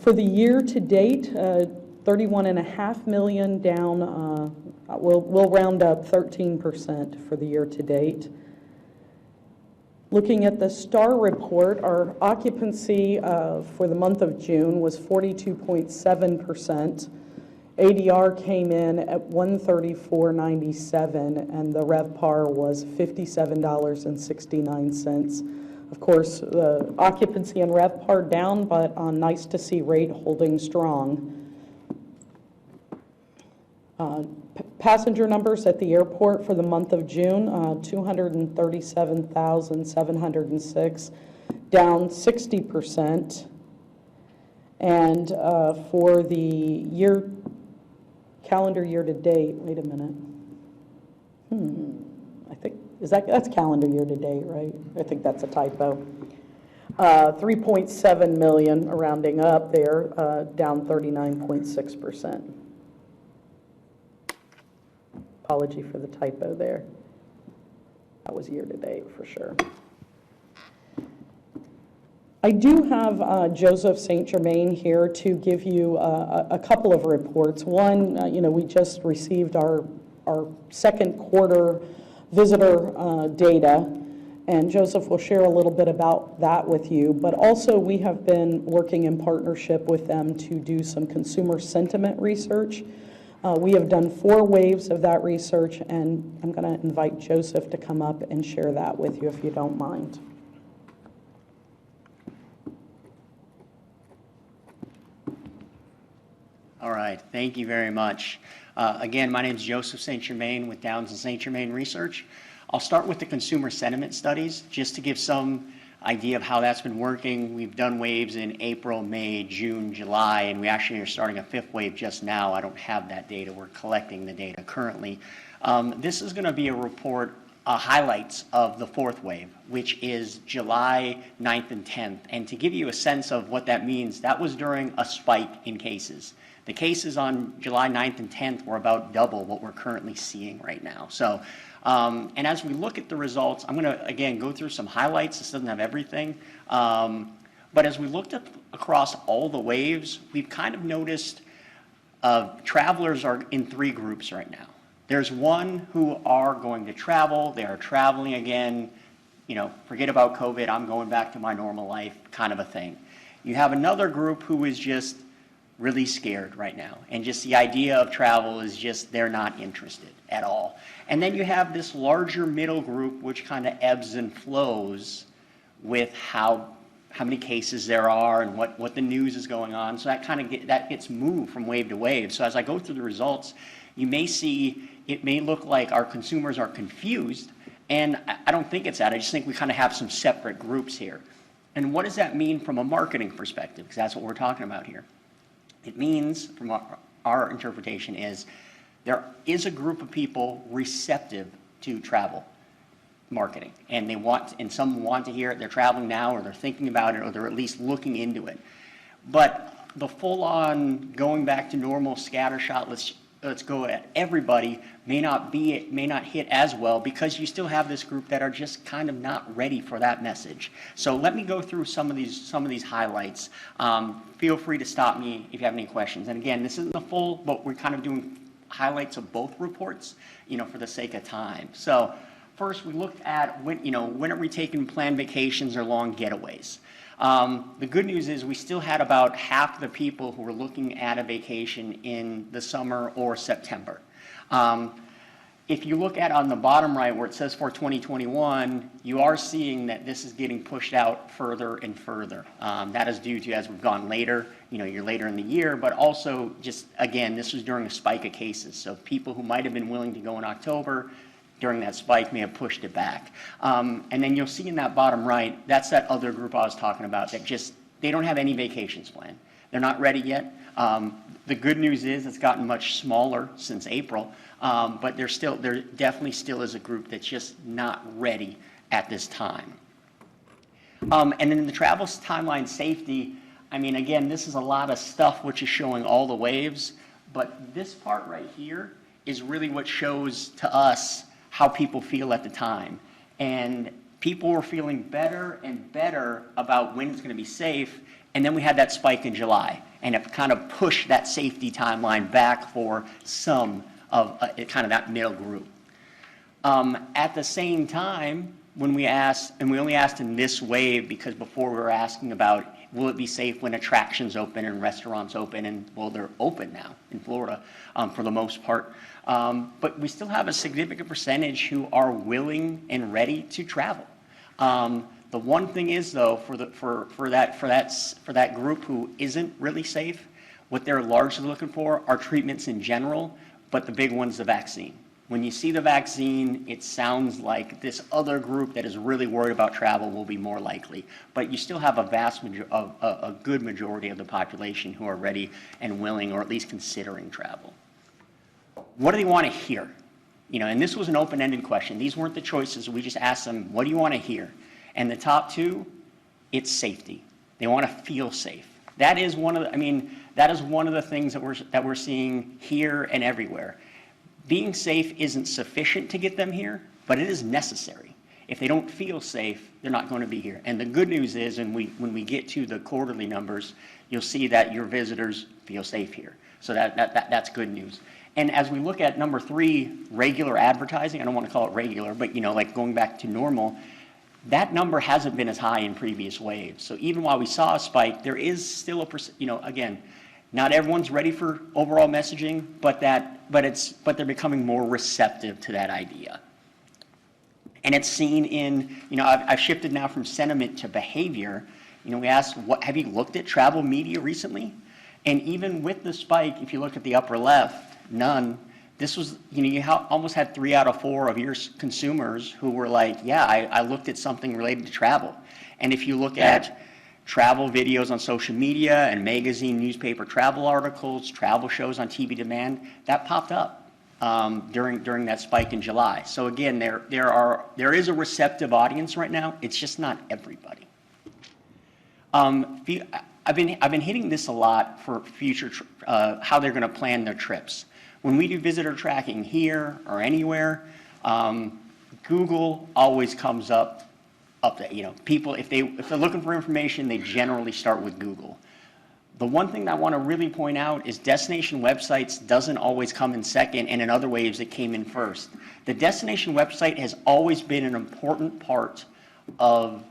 For the year to date, 31.5 million down, we'll round up 13% for the year to date. Looking at the STAR report, our occupancy for the month of June was 42.7%. ADR came in at $134.97, and the RevPAR was $57.69. Of course, the occupancy and RevPAR down, but nice to see rate holding strong. Passenger numbers at the airport for the month of June, 237,706, down 60%. And for the calendar year to date, wait a minute. I think, that's calendar year to date, right? I think that's a typo. 3.7 million, rounding up there, down 39.6%. Apology for the typo there. That was year to date for sure. I do have Joseph St. Germain here to give you a couple of reports. One, we just received our second quarter visitor data, and Joseph will share a little bit about that with you. But also we have been working in partnership with them to do some consumer sentiment research. We have done 4 waves of that research, and I'm going to invite Joseph to come up and share that with you if you don't mind. All right, thank you very much. Again, my name is Joseph St. Germain with Downs and St. Germain Research. I'll start with the consumer sentiment studies just to give some idea of how that's been working. We've done waves in April, May, June, July, and we actually are starting a 5th wave just now. I don't have that data. We're collecting the data currently. This is going to be a report, highlights of the 4th wave, which is July 9th and 10th. And to give you a sense of what that means, that was during a spike in cases. The cases on July 9th and 10th were about double what we're currently seeing right now. So, and as we look at the results, I'm going to, again, go through some highlights. This doesn't have everything. But as we looked at across all the waves, we've kind of noticed travelers are in 3 groups right now. There's one who are going to travel. They are traveling again. Forget about COVID. I'm going back to my normal life kind of a thing. You have another group who is just really scared right now, and just the idea of travel is just, they're not interested at all. And then you have this larger middle group which kind of ebbs and flows with how many cases there are and what the news is going on. So that kind of gets moved from wave to wave. So as I go through the results, you may see it may look like our consumers are confused, and I don't think it's that. I just think we kind of have some separate groups here. And what does that mean from a marketing perspective? Because that's what we're talking about here. It means, from our interpretation, is there is a group of people receptive to travel marketing, and some want to hear it. They're traveling now, or they're thinking about it, or they're at least looking into it. But the full-on going back to normal scattershot, let's go at everybody may not hit as well, because you still have this group that are just kind of not ready for that message. So let me go through some of these highlights. Feel free to stop me if you have any questions. And again, this isn't the full, but we're kind of doing highlights of both reports, for the sake of time. So first, we looked at when are we taking planned vacations or long getaways. The good news is we still had about half the people who were looking at a vacation in the summer or September. If you look at on the bottom right where it says for 2021, you are seeing that this is getting pushed out further and further. That is due to, as we've gone later, you're later in the year, but also just, again, this was during a spike of cases. So people who might have been willing to go in October during that spike may have pushed it back. And then you'll see in that bottom right, that's that other group I was talking about that they don't have any vacations planned. They're not ready yet. The good news is it's gotten much smaller since April, but there definitely still is a group that's just not ready at this time. And then the travel timeline safety, again, this is a lot of stuff which is showing all the waves, but this part right here is really what shows to us how people feel at the time. And people were feeling better and better about when it's going to be safe, And then we had that spike in July, and it kind of pushed that safety timeline back for some of kind of that middle group. At the same time, when we asked, and we only asked in this wave because before we were asking about will it be safe when attractions open and restaurants open, and well, they're open now in Florida for the most part. But we still have a significant percentage who are willing and ready to travel. The one thing is though, for that group who isn't really safe, what they're largely looking for are treatments in general, but the big one's the vaccine. When you see the vaccine, it sounds like this other group that is really worried about travel will be more likely. But you still have a good majority of the population who are ready and willing, or at least considering travel. What do they want to hear? You know, and this was an open-ended question. These weren't the choices. We just asked them, what do you want to hear? And the top two, it's safety. They want to feel safe. That is one of the things that we're seeing here and everywhere. Being safe isn't sufficient to get them here, but it is necessary. If they don't feel safe, they're not going to be here. And the good news is, when we get to the quarterly numbers, you'll see that your visitors feel safe here. So that's good news. And as we look at number 3, regular advertising, I don't want to call it regular, but you know, like going back to normal, that number hasn't been as high in previous waves. So even while we saw a spike, there is still again, not everyone's ready for overall messaging, but they're becoming more receptive to that idea. And it's seen in, you know, I've shifted now from sentiment to behavior. You know, we asked, have you looked at travel media recently? And even with the spike, if you look at the upper left, none. This was, you know, you almost had 3 out of 4 of your consumers who were like, yeah, I looked at something related to travel. And if you look at travel videos on social media and magazine, newspaper travel articles, travel shows on TV demand, that popped up during that spike in July. So again, there is a receptive audience right now. It's just not everybody. I've been hitting this a lot for future how they're going to plan their trips. When we do visitor tracking here or anywhere, Google always comes up. You know, people, if they're looking for information, they generally start with Google. The one thing that I want to really point out is destination websites doesn't always come in second, and in other waves it came in first. The destination website has always been an important part of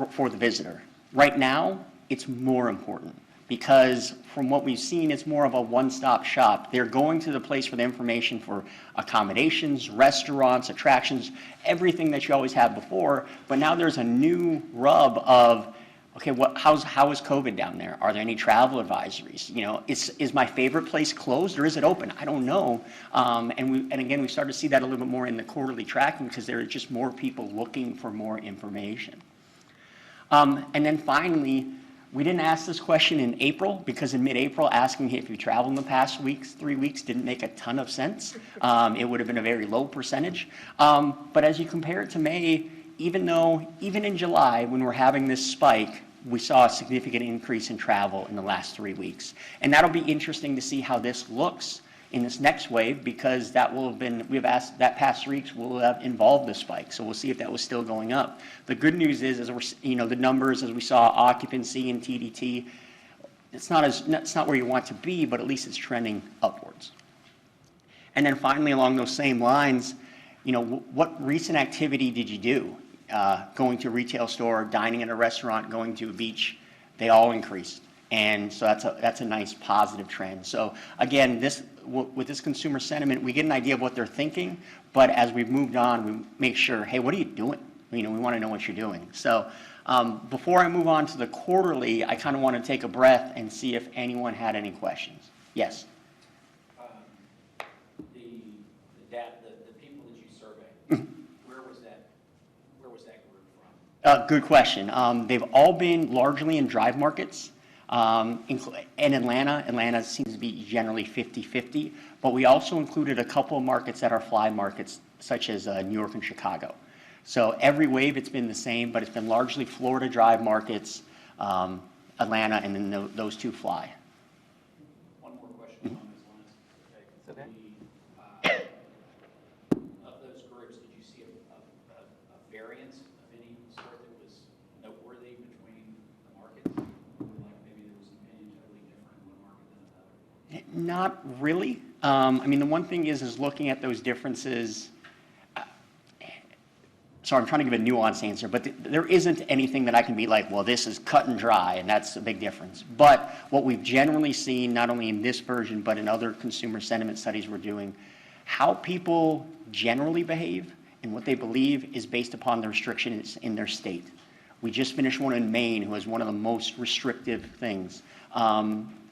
for the visitor. Right now, it's more important because from what we've seen, it's more of a one-stop shop. They're going to the place for the information for accommodations, restaurants, attractions, everything that you always had before. But now there's a new rub of, okay, how is COVID down there? Are there any travel advisories? You know, is my favorite place closed or is it open? I don't know. And again, we started to see that a little bit more in the quarterly tracking because there are just more people looking for more information. And then finally, we didn't ask this question in April because in mid-April, asking if you traveled in the past 3 weeks didn't make a ton of sense. It would have been a very low percentage. But as you compare it to May, even in July, when we're having this spike, we saw a significant increase in travel in the last 3 weeks. And that'll be interesting to see how this looks in this next wave because that will have been, we've asked, that past 3 weeks will have involved the spike. So we'll see if that was still going up. The good news is we're, you know, the numbers as we saw occupancy and TDT, it's not where you want to be, but at least it's trending upwards. And then finally, along those same lines, you know, what recent activity did you do? Going to a retail store, dining at a restaurant, going to a beach, they all increased. And so that's a nice positive trend. So again, with this consumer sentiment, we get an idea of what they're thinking, but as we've moved on, we make sure, hey, what are you doing? You know, we want to know what you're doing. So before I move on to the quarterly, I kind of want to take a breath and see if anyone had any questions. Yes? The people that you surveyed, where was that group from? Good question. They've all been largely in drive markets. In Atlanta seems to be generally 50-50, but we also included a couple of markets that are fly markets, such as New York and Chicago. So every wave it's been the same, but it's been largely Florida drive markets, Atlanta, and then those 2 fly. One more question on those lines. Okay. Of those groups, did you see a variance of any sort that was noteworthy between the markets over the Not really. I mean, the one thing is looking at those differences. Sorry, I'm trying to give a nuanced answer, but there isn't anything that I can be like, well, this is cut and dry, and that's a big difference. But what we've generally seen, not only in this version, but in other consumer sentiment studies we're doing, how people generally behave and what they believe is based upon the restrictions in their state. We just finished one in Maine, who has one of the most restrictive things.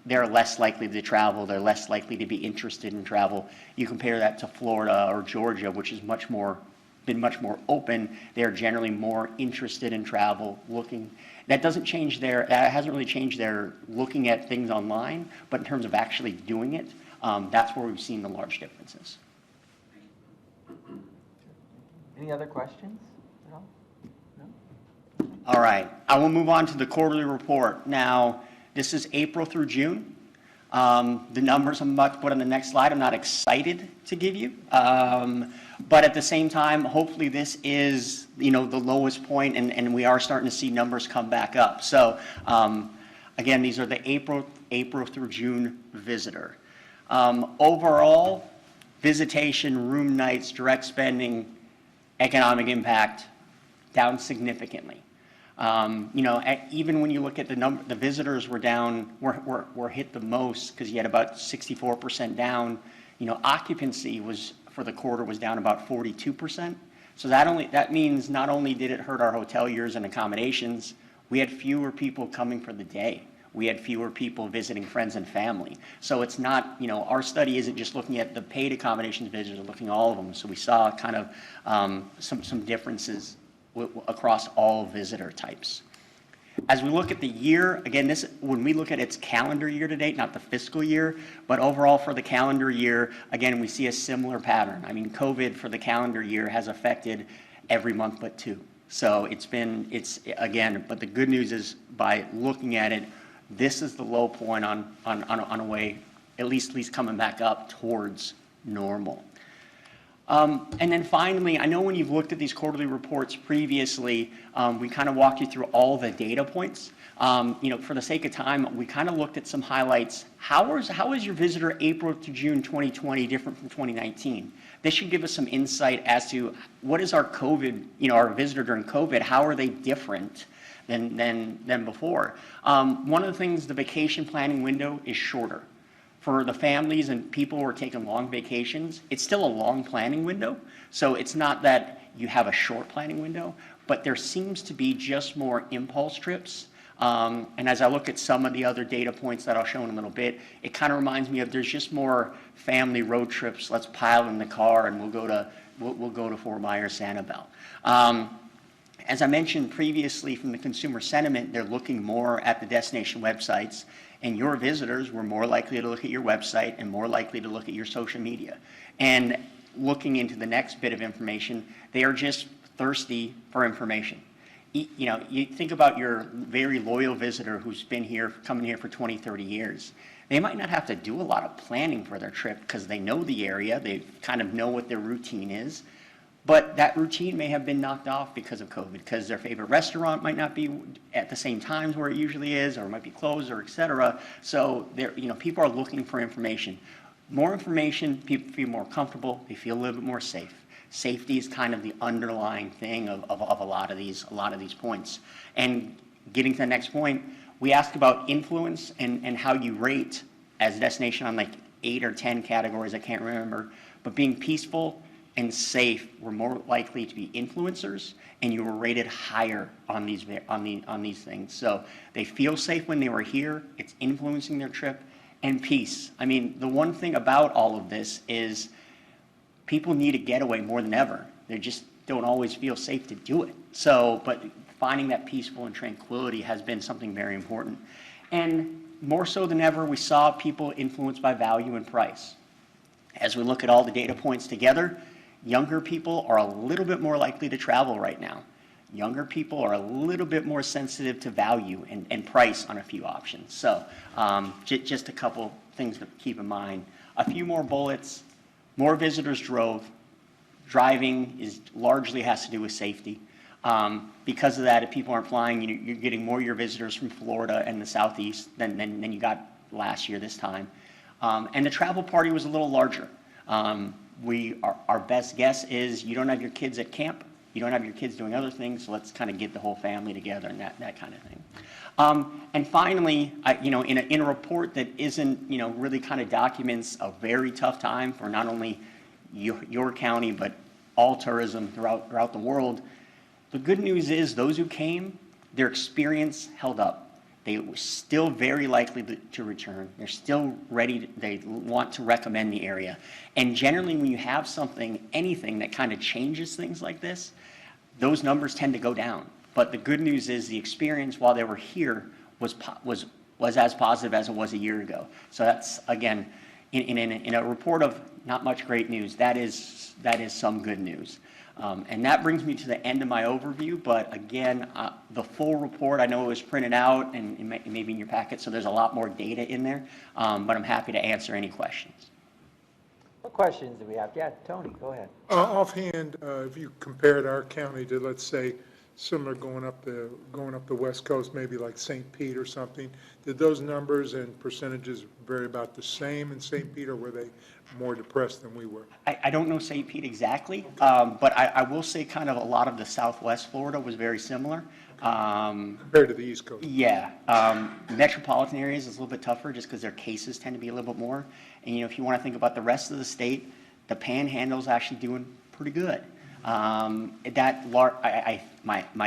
They're less likely to travel. They're less likely to be interested in travel. You compare that to Florida or Georgia, which is been much more open. They're generally more interested in travel, looking. That hasn't really changed their looking at things online, but in terms of actually doing it, that's where we've seen the large differences. Any other questions at all? No? All right, I will move on to the quarterly report. Now, this is April through June. The numbers I'm about to put on the next slide, I'm not excited to give you. But at the same time, hopefully this is, the lowest point, and we are starting to see numbers come back up. So, again, these are the April through June visitor. Overall, visitation, room nights, direct spending, economic impact, down significantly. Even when you look at the visitors were down, were hit the most because you had about 64% down. Occupancy for the quarter was down about 42%. So that means not only did it hurt our hoteliers and accommodations, we had fewer people coming for the day. We had fewer people visiting friends and family. So it's not, our study isn't just looking at the paid accommodations visitors, we're looking at all of them. So we saw kind of some differences across all visitor types. As we look at the year, again, when we look at its calendar year to date, not the fiscal year, but overall for the calendar year, again, we see a similar pattern. I mean, COVID for the calendar year has affected every month but 2. So but the good news is by looking at it, this is the low point on a way, at least coming back up towards normal. And then finally, I know when you've looked at these quarterly reports previously, we kind of walked you through all the data points. For the sake of time, we kind of looked at some highlights. How is your visitor April to June 2020 different from 2019? This should give us some insight as to what is our COVID, our visitor during COVID, how are they different than before? One of the things, the vacation planning window is shorter. For the families and people who are taking long vacations, it's still a long planning window. So it's not that you have a short planning window, but there seems to be just more impulse trips. And as I look at some of the other data points that I'll show in a little bit, it kind of reminds me of there's just more family road trips. Let's pile in the car and we'll go to Fort Myers, Sanibel. As I mentioned previously from the consumer sentiment, they're looking more at the destination websites, and your visitors were more likely to look at your website and more likely to look at your social media. And looking into the next bit of information, they are just thirsty for information. You think about your very loyal visitor who's been here, coming here for 20, 30 years. They might not have to do a lot of planning for their trip because they know the area, they kind of know what their routine is. But that routine may have been knocked off because of COVID, because their favorite restaurant might not be at the same times where it usually is, or it might be closed, or et cetera. So people are looking for information. More information, people feel more comfortable, they feel a little bit more safe. Safety is kind of the underlying thing of a lot of these points. And getting to the next point, we asked about influence and how you rate as a destination on like 8 or 10 categories, I can't remember, but being peaceful and safe were more likely to be influencers, and you were rated higher on these things. So they feel safe when they were here, it's influencing their trip, and peace. I mean, the one thing about all of this is people need a getaway more than ever. They just don't always feel safe to do it. So, but finding that peaceful and tranquility has been something very important. And more so than ever, we saw people influenced by value and price. As we look at all the data points together, younger people are a little bit more likely to travel right now. Younger people are a little bit more sensitive to value and price on a few options. So just a couple things to keep in mind. A few more bullets. More visitors drove. Driving largely has to do with safety. Because of that, if people aren't flying, you're getting more of your visitors from Florida and the Southeast than you got last year this time. And the travel party was a little larger. Our best guess is you don't have your kids at camp, you don't have your kids doing other things, so let's kind of get the whole family together and that kind of thing. And finally, in a report that isn't, really kind of documents a very tough time for not only your county, but all tourism throughout the world, the good news is those who came, their experience held up. They were still very likely to return. They're still ready. They want to recommend the area. And generally, when you have anything that kind of changes things like this, those numbers tend to go down. But the good news is the experience while they were here was as positive as it was a year ago. So that's, again, in a report of not much great news, that is some good news. And that brings me to the end of my overview, but again, the full report, I know it was printed out and maybe in your packet, so there's a lot more data in there, but I'm happy to answer any questions. What questions do we have? Yeah, Tony, go ahead. Offhand, if you compared our county to, let's say, similar going up the West Coast, maybe like St. Pete or something, did those numbers and percentages vary about the same in St. Pete, or were they more depressed than we were? I don't know St. Pete exactly, but I will say kind of a lot of the Southwest Florida was very similar. Compared to the East Coast? Yeah. Metropolitan areas is a little bit tougher just because their cases tend to be a little bit more. And, if you want to think about the rest of the state, the Panhandle's actually doing pretty good. My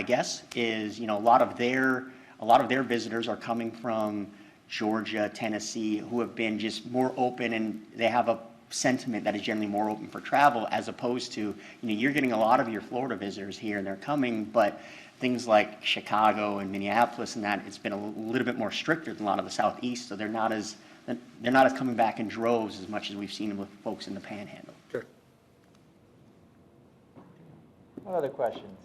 guess is, a lot of their visitors are coming from Georgia, Tennessee, who have been just more open, and they have a sentiment that is generally more open for travel, as opposed to, you're getting a lot of your Florida visitors here and they're coming, but things like Chicago and Minneapolis and that, it's been a little bit more stricter than a lot of the Southeast, so they're not as coming back in droves as much as we've seen with folks in the Panhandle. Okay. What other questions?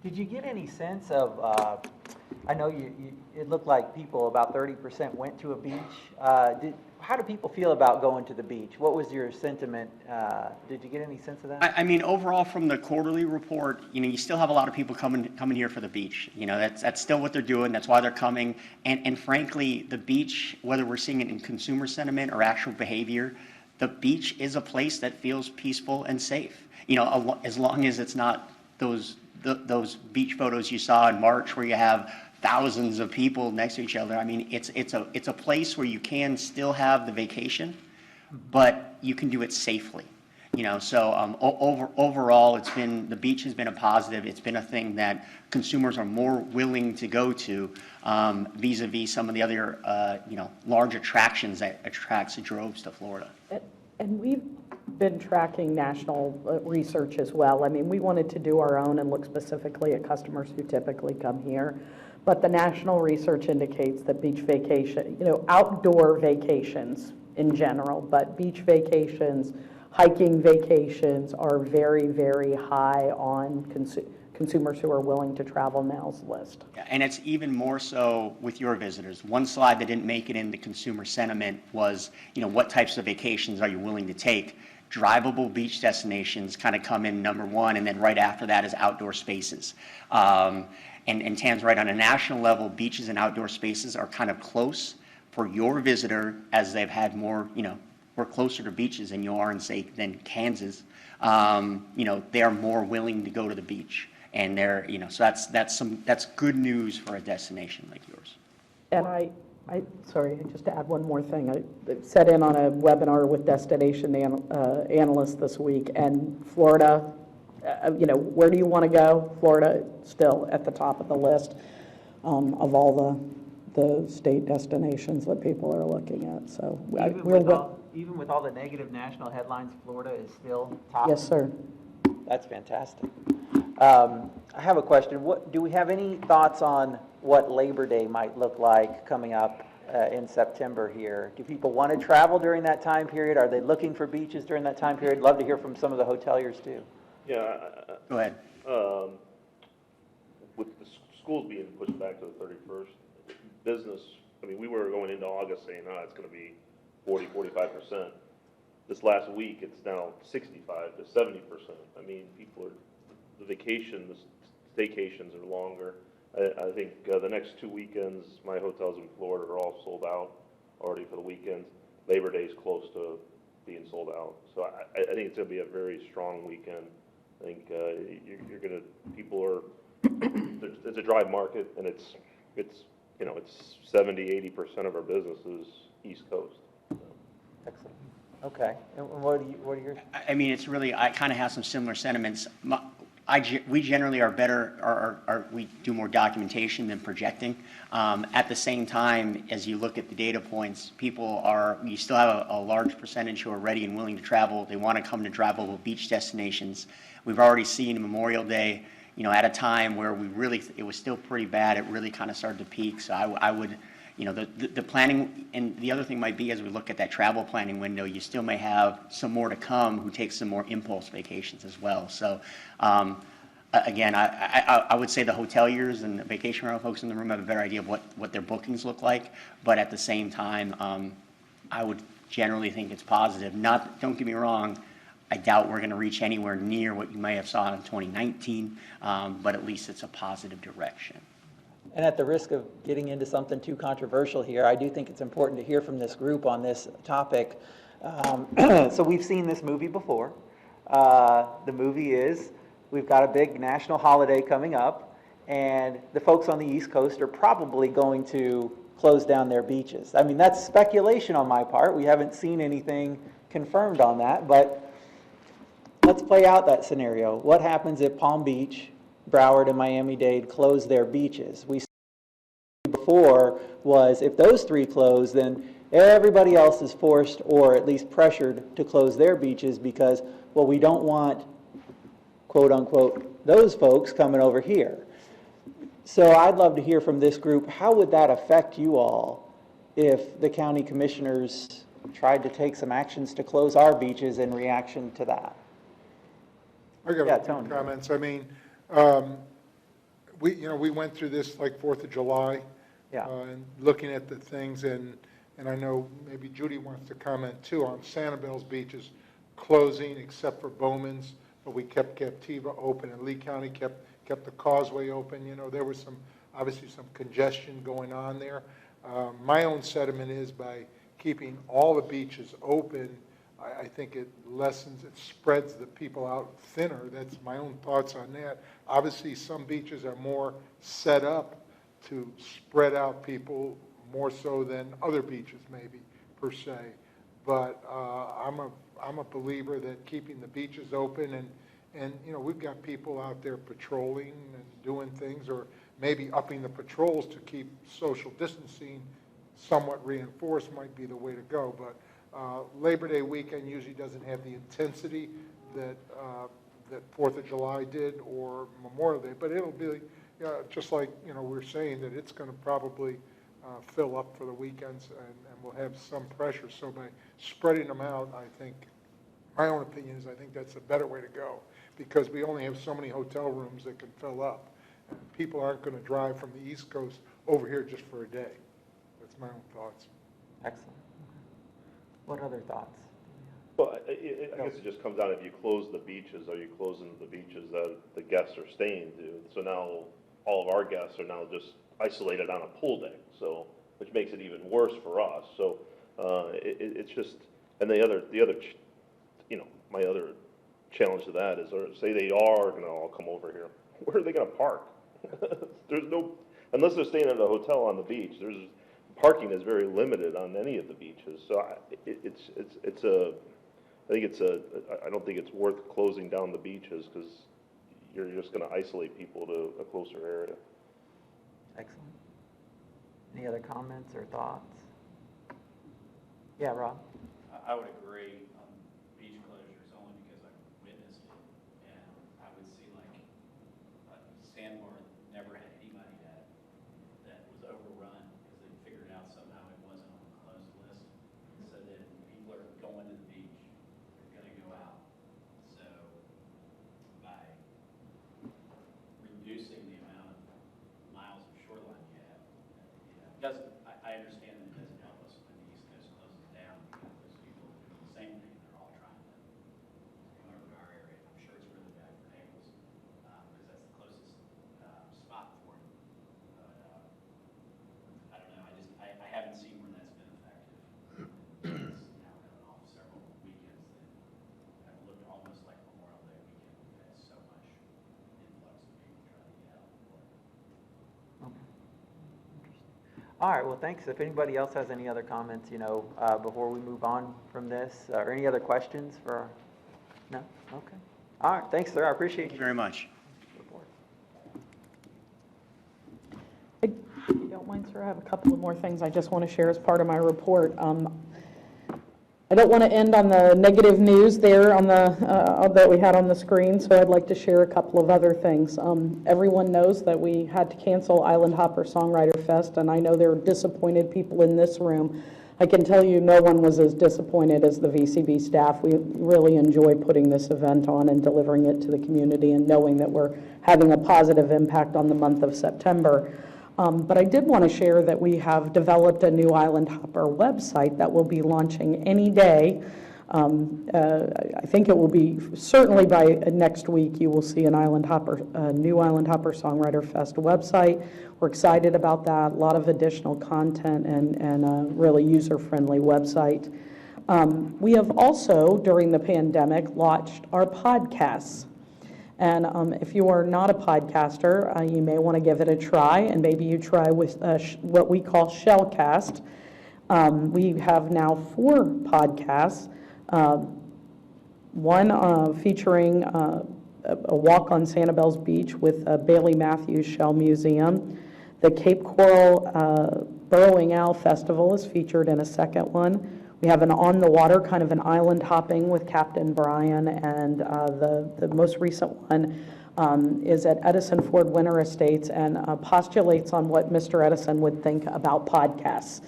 Did you get any sense of, I know it looked like people, about 30% went to a beach. How do people feel about going to the beach? What was your sentiment? Did you get any sense of that? I mean, overall, from the quarterly report, you still have a lot of people coming here for the beach. That's still what they're doing. That's why they're coming. And frankly, the beach, whether we're seeing it in consumer sentiment or actual behavior, the beach is a place that feels peaceful and safe. As long as it's not those beach photos you saw in March where you have thousands of people next to each other. I mean, it's a place where you can still have the vacation, but you can do it safely. So overall, the beach has been a positive. It's been a thing that consumers are more willing to go to vis-a-vis some of the other large attractions that attracts droves to Florida. And we've been tracking national research as well. I mean, we wanted to do our own and look specifically at customers who typically come here. But the national research indicates that beach vacation, outdoor vacations in general, but beach vacations, hiking vacations are very, very high on consumers who are willing to travel now's list. And it's even more so with your visitors. One slide that didn't make it into consumer sentiment was, what types of vacations are you willing to take? Drivable beach destinations kind of come in number one, and then right after that is outdoor spaces. And Tam's right, on a national level, beaches and outdoor spaces are kind of close for your visitor, as they've had more, we're closer to beaches than you are in, say, than Kansas. They are more willing to go to the beach. And they're, so that's good news for a destination like yours. And sorry, just to add one more thing. I sat in on a webinar with destination analysts this week, and Florida, where do you want to go? Florida still at the top of the list of all the state destinations that people are looking at. So even with all the negative national headlines, Florida is still top? Yes, sir. That's fantastic. I have a question. Do we have any thoughts on what Labor Day might look like coming up in September here? Do people want to travel during that time period? Are they looking for beaches during that time period? Love to hear from some of the hoteliers too. Yeah. Go ahead. With the schools being pushed back to the 31st, business, we were going into August saying, it's going to be 40, 45%. This last week, it's now 65 to 70%. The staycations are longer. I think the next 2 weekends, my hotels in Florida are all sold out. already for the weekends. Labor Day's close to being sold out. So I think it's gonna be a very strong weekend. I think you're gonna, people are, it's a dry market, and it's 70-80% of our business is East Coast. Excellent. Okay. And what are your? I mean, it's really, I kind of have some similar sentiments. We generally are better, we do more documentation than projecting. At the same time, as you look at the data points, you still have a large percentage who are ready and willing to travel. They want to come to drivable beach destinations. We've already seen Memorial Day, at a time where it was still pretty bad. It really kind of started to peak. So I would, the planning, and the other thing might be, as we look at that travel planning window, you still may have some more to come who take some more impulse vacations as well. So, again, I would say the hoteliers and the vacation rental folks in the room have a better idea of what their bookings look like. But at the same time, I would generally think it's positive. Don't get me wrong, I doubt we're going to reach anywhere near what you may have saw in 2019, but at least it's a positive direction. And at the risk of getting into something too controversial here, I do think it's important to hear from this group on this topic. So we've seen this movie before. The movie is, we've got a big national holiday coming up, and the folks on the East Coast are probably going to close down their beaches. I mean, that's speculation on my part. We haven't seen anything confirmed on that, but let's play out that scenario. What happens if Palm Beach, Broward, and Miami-Dade close their beaches? We before was, if those three close, then everybody else is forced or at least pressured to close their beaches because, well, we don't want, quote unquote, those folks coming over here. So I'd love to hear from this group, how would that affect you all if the county commissioners tried to take some actions to close our beaches in reaction to that? I got Yeah, a few Tony. comments. I mean, we went through this like 4th of July. Yeah. And looking at the things, and I know maybe Judy wants to comment too on Sanibel's beaches closing except for Bowman's, but we kept Captiva open, and Lee County kept the Causeway open. There was obviously some congestion going on there. My own sentiment is, by keeping all the beaches open, I think it spreads the people out thinner. That's my own thoughts on that. Obviously, some beaches are more set up to spread out people more so than other beaches, maybe, per se. But I'm a believer that keeping the beaches open, and we've got people out there patrolling and doing things, or maybe upping the patrols to keep social distancing somewhat reinforced might be the way to go. But Labor Day weekend usually doesn't have the intensity that 4th of July did, or Memorial Day, but it'll be just like we're saying that it's going to probably fill up for the weekends, and we'll have some pressure. So by spreading them out, I think, my own opinion is, I think that's a better way to go, because we only have so many hotel rooms that can fill up. And people aren't going to drive from the East Coast over here just for a day. That's my own thoughts. Excellent. What other thoughts? Well, I guess it just comes down, if you close the beaches, are you closing the beaches that the guests are staying to? So now all of our guests are now just isolated on a pool deck, so, which makes it even worse for us. So it's just, and the other, my other challenge to that is, or say they are going to all come over here, where are they going to park? There's no, unless they're staying at a hotel on the beach, parking is very limited on any of the beaches. So I don't think it's worth closing down the beaches, because you're just going to isolate people to a closer area. Excellent. Any other comments or thoughts? Yeah, Rob? I would agree on beach closures only because I witnessed it, and I would see like Sandbar never had anybody that was overrun because they figured out somehow it wasn't on the closed list. So then people are going to the beach, they're going to go out. So by reducing the amount of miles of shoreline you have, I understand that it doesn't help us when the East Coast closes down, because those people are doing the same thing. They're all trying to come over to our area. I'm sure it's really bad for Naples, because that's the closest spot for them. But I don't know. I haven't seen where that's been effective. All right, well, thanks. If anybody else has any other comments, before we move on from this, or any other questions for, no? Okay. All right, thanks, sir. I appreciate Thank you you. very much. If you don't mind, sir, I have a couple of more things I just want to share as part of my report. I don't want to end on the negative news there on that we had on the screen, so I'd like to share a couple of other things. Everyone knows that we had to cancel Island Hopper Songwriter Fest, and I know there are disappointed people in this room. I can tell you no one was as disappointed as the VCB staff. We really enjoy putting this event on and delivering it to the community and knowing that we're having a positive impact on the month of September. But I did want to share that we have developed a new Island Hopper website that will be launching any day. I think it will be certainly by next week. You will see an new Island Hopper Songwriter Fest website. We're excited about that. A lot of additional content and a really user-friendly website. We have also, during the pandemic, launched our podcasts. And if you are not a podcaster, you may want to give it a try, and maybe you try with what we call Shellcast. We have now 4 podcasts, one featuring a walk on Sanibel's Beach with Bailey Matthews Shell Museum. The Cape Coral Burrowing Owl Festival is featured in a second one. We have an on the water, kind of an island hopping with Captain Brian, and the most recent one is at Edison Ford Winter Estates and postulates on what Mr. Edison would think about podcasts,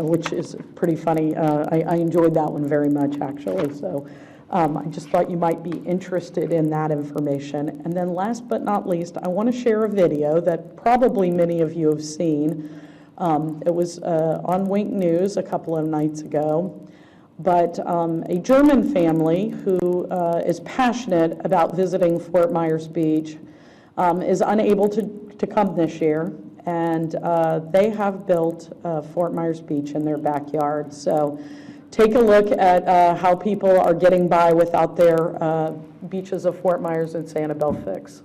which is pretty funny. I enjoyed that one very much, actually. So I just thought you might be interested in that information. And then last but not least, I want to share a video that probably many of you have seen. It was on Wink News a couple of nights ago, but a German family who is passionate about visiting Fort Myers Beach is unable to come this year, and they have built Fort Myers Beach in their backyard. So take a look at how people are getting by without their beaches of Fort Myers and Sanibel fix.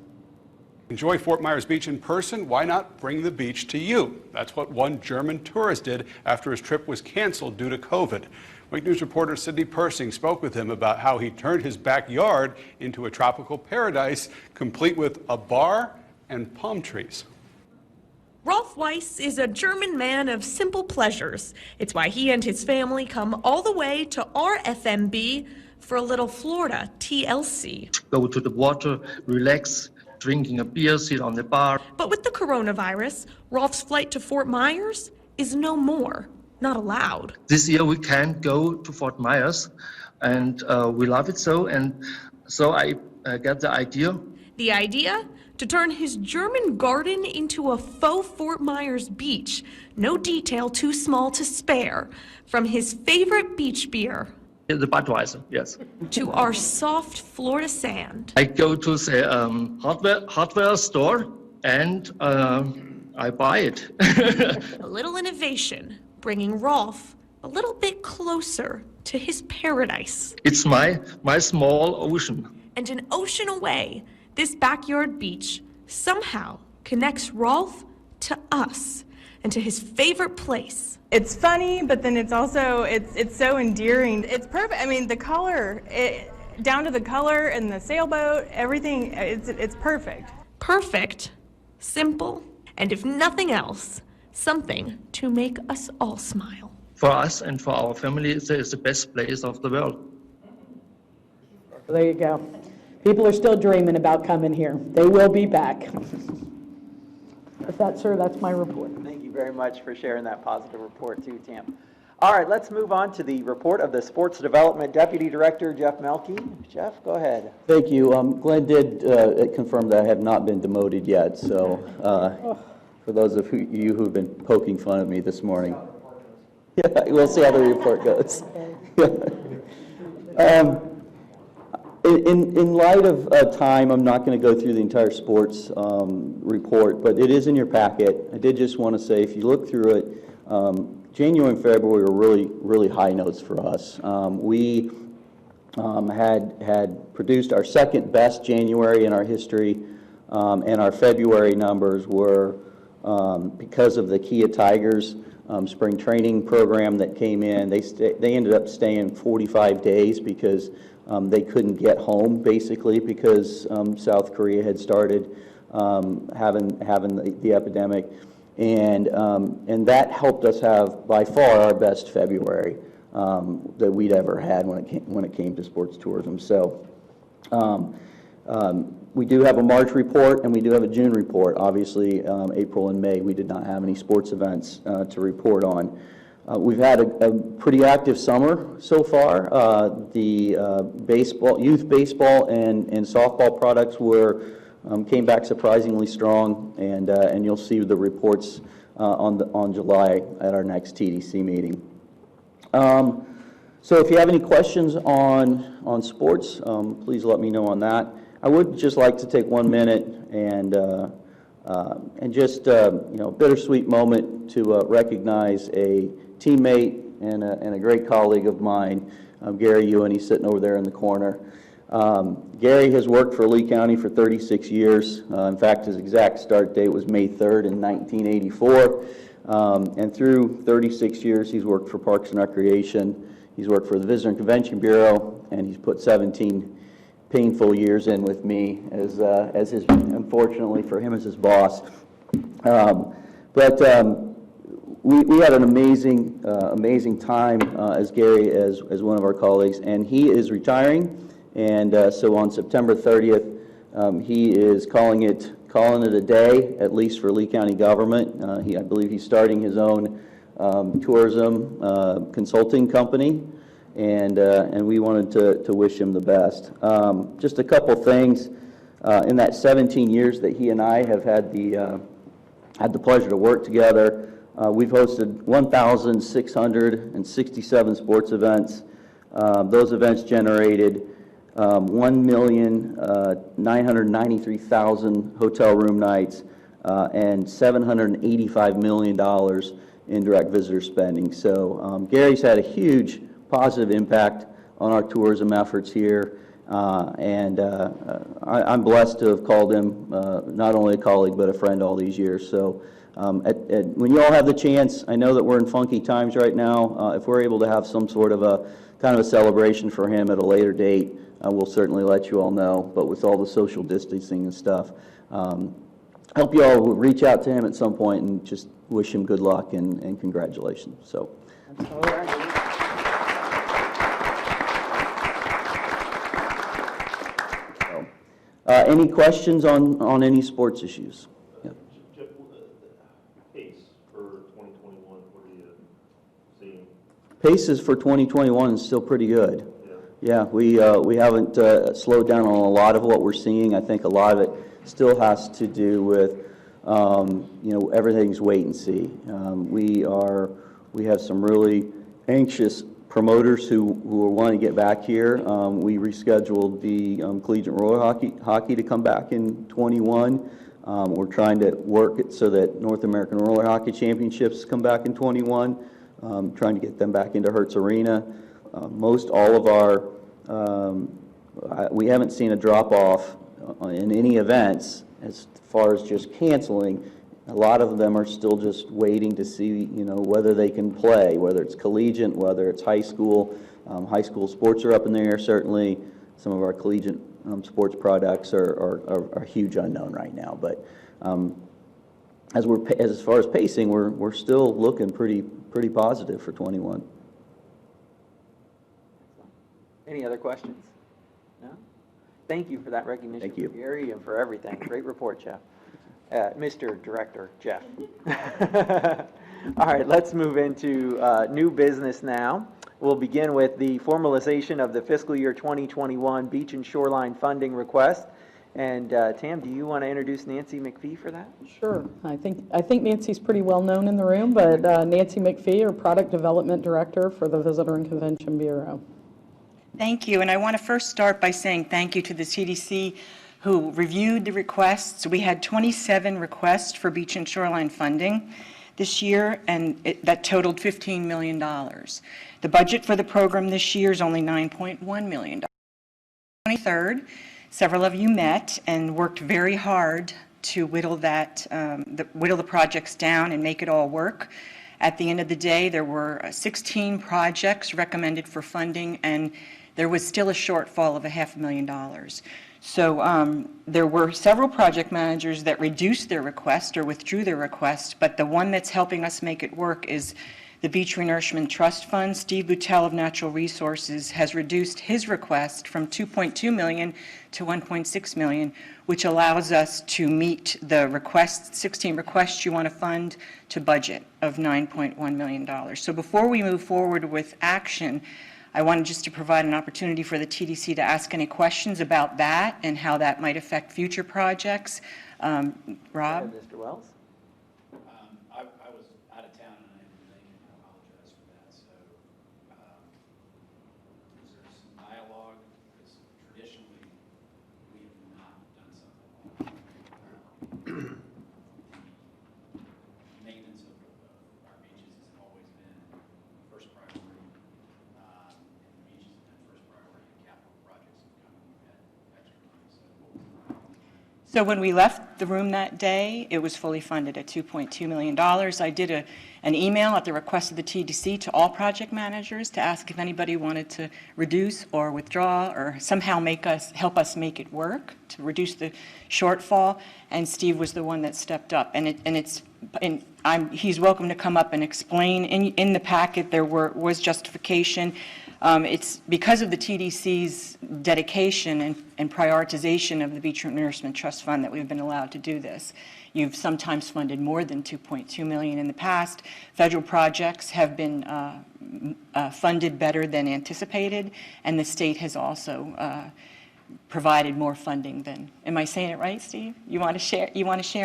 Enjoy Fort Myers Beach in person, why not bring the beach to you? That's what one German tourist did after his trip was canceled due to COVID. Wink News reporter Sydney Persing spoke with him about how he turned his backyard into a tropical paradise, complete with a bar and palm trees. Rolf Weiss is a German man of simple pleasures. It's why he and his family come all the way to our FMB for a little Florida TLC. Go to the water, relax, drinking a beer, sit on the bar. But with the coronavirus, Rolf's flight to Fort Myers is no more, not allowed. This year we can't go to Fort Myers, and we love it so. And so I got the idea. The idea? To turn his German garden into a faux Fort Myers beach. No detail too small to spare. From his favorite beach beer. The Budweiser, yes. To our soft Florida sand. I go to the hardware store and I buy it. A little innovation, bringing Rolf a little bit closer to his paradise. It's my small ocean. And an ocean away, this backyard beach somehow connects Rolf to us and to his favorite place. It's funny, but then it's also, it's so endearing. It's perfect. I mean, the color, down to the color and the sailboat, everything, it's perfect. Perfect, simple, and if nothing else, something to make us all smile. For us and for our family, it's the best place of the world. There you go. People are still dreaming about coming here. They will be back. With that, sir, that's my report. Thank you very much for sharing that positive report too, Tam. All right, let's move on to the report of the Sports Development Deputy Director, Jeff Melke. Jeff, go ahead. Thank you. Glenn did confirm that I have not been demoted yet, so for those of you who've been poking fun at me this morning. Yeah, we'll see how the report goes. In light of time, I'm not going to go through the entire sports report, but it is in your packet. I did just want to say, if you look through it, January and February were really high notes for us. We had produced our second best January in our history, and our February numbers were because of the Kia Tigers spring training program that came in, they ended up staying 45 days because they couldn't get home, basically, because South Korea had started having the epidemic, and that helped us have by far our best February that we'd ever had when it came to sports tourism. So we do have a March report and we do have a June report. Obviously, April and May we did not have any sports events to report on. We've had a pretty active summer so far. The youth baseball and softball products came back surprisingly strong, and you'll see the reports on July at our next TDC meeting. So if you have any questions on sports, please let me know on that. I would just like to take 1 minute and just bittersweet moment to recognize a teammate and a great colleague of mine, Gary Ewan. He's sitting over there in the corner. Gary has worked for Lee County for 36 years. In fact, his exact start date was May 3rd in 1984. And through 36 years, he's worked for Parks and Recreation. He's worked for the Visitor and Convention Bureau, and he's put 17 painful years in with me as his, unfortunately for him, as his boss. We had an amazing time as Gary as one of our colleagues, and he is retiring. And so on September 30th, he is calling it a day, at least for Lee County government. I believe he's starting his own tourism consulting company, and we wanted to wish him the best. Just a couple things. In that 17 years that he and I have had the pleasure to work together, we've hosted 1,667 sports events. Those events generated 1,993,000 hotel room nights and $785 million in direct visitor spending. So Gary's had a huge positive impact on our tourism efforts here, and I'm blessed to have called him not only a colleague but a friend all these years. So when you all have the chance, I know that we're in funky times right now. If we're able to have some sort of a kind of a celebration for him at a later date, we'll certainly let you all know. But with all the social distancing and stuff, I hope you all will reach out to him at some point and just wish him good luck and congratulations. So. Any questions on any sports issues? Yeah. Jeff, pace for 2021, what are you seeing? Paces for 2021 is still pretty good. Yeah, we haven't slowed down on a lot of what we're seeing. I think a lot of it still has to do with, everything's wait and see. We have some really anxious promoters who want to get back here. We rescheduled the collegiate roller hockey to come back in 21. We're trying to work it so that North American Roller Hockey Championships come back in 21, trying to get them back into Hertz Arena. Most all of our, we haven't seen a drop-off in any events as far as just canceling. A lot of them are still just waiting to see, whether they can play, whether it's collegiate, whether it's high school. High school sports are up in the air, certainly. Some of our collegiate sports products are a huge unknown right now. But as far as pacing, we're still looking pretty positive for 21. Any other questions? No? Thank you for that recognition. Thank you. Gary, and for everything. Great report, Jeff. Mr. Director, Jeff. All right, let's move into new business now. We'll begin with the formalization of the fiscal year 2021 beach and shoreline funding request. And Tam, do you want to introduce Nancy McPhee for that? Sure. I think Nancy's pretty well known in the room, but Nancy McPhee, our Product Development Director for the Visitor and Convention Bureau. Thank you, and I want to first start by saying thank you to the TDC who reviewed the requests. We had 27 requests for beach and shoreline funding this year, and that totaled $15 million. The budget for the program this year is only $9.1 million. On the 23rd, several of you met and worked very hard to whittle the projects down and make it all work. At the end of the day, there were 16 projects recommended for funding, and there was still a shortfall of $500,000. So there were several project managers that reduced their request or withdrew their request, but the one that's helping us make it work is the Beach Renourishment Trust Fund. Steve Boutell of Natural Resources has reduced his request from $2.2 million to $1.6 million, which allows us to meet the 16 requests you want to fund to budget of $9.1 million. So before we move forward with action, I wanted just to provide an opportunity for the TDC to ask any questions about that and how that might affect future projects. Rob? Mr. Wells? I was out of town and I didn't make it. I apologize for that. So is there some dialogue? Because traditionally, we have not done something like that. Maintenance of our beaches has always been first priority. And the beaches have been first priority. Capital projects have come at extra money. So what was the problem? So when we left the room that day, it was fully funded at $2.2 million. I did an email at the request of the TDC to all project managers to ask if anybody wanted to reduce or withdraw or somehow help us make it work to reduce the shortfall. And Steve was the one that stepped up. He's welcome to come up and explain. In the packet, there was justification. It's because of the TDC's dedication and prioritization of the Beach Renourishment Trust Fund that we've been allowed to do this. You've sometimes funded more than $2.2 million in the past. Federal projects have been funded better than anticipated, and the state has also provided more funding than. Am I saying it right, Steve? You want to share